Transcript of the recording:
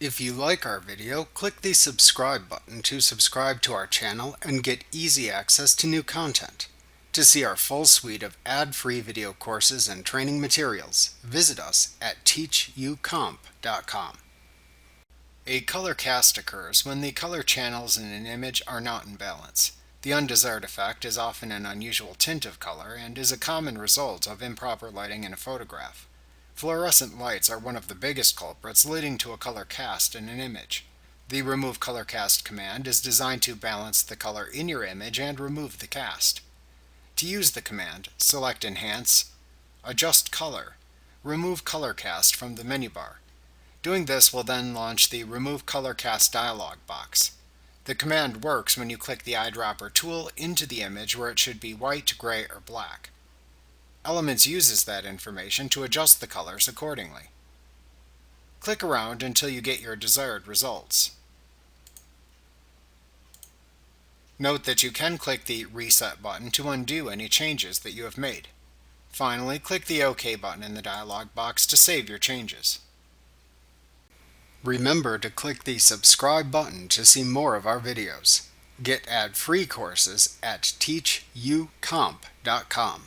If you like our video, click the subscribe button to subscribe to our channel and get easy access to new content. To see our full suite of ad-free video courses and training materials, visit us at teachucomp.com. A color cast occurs when the color channels in an image are not in balance. The undesired effect is often an unusual tint of color and is a common result of improper lighting in a photograph. Fluorescent lights are one of the biggest culprits leading to a color cast in an image. The Remove Color Cast command is designed to balance the color in your image and remove the cast. To use the command, select Enhance, Adjust Color, Remove Color Cast from the menu bar. Doing this will then launch the Remove Color Cast dialog box. The command works when you click the eyedropper tool into the image where it should be white, gray, or black. Elements uses that information to adjust the colors accordingly. Click around until you get your desired results. Note that you can click the Reset button to undo any changes that you have made. Finally, click the OK button in the dialog box to save your changes. Remember to click the subscribe button to see more of our videos. Get ad-free courses at teachucomp.com.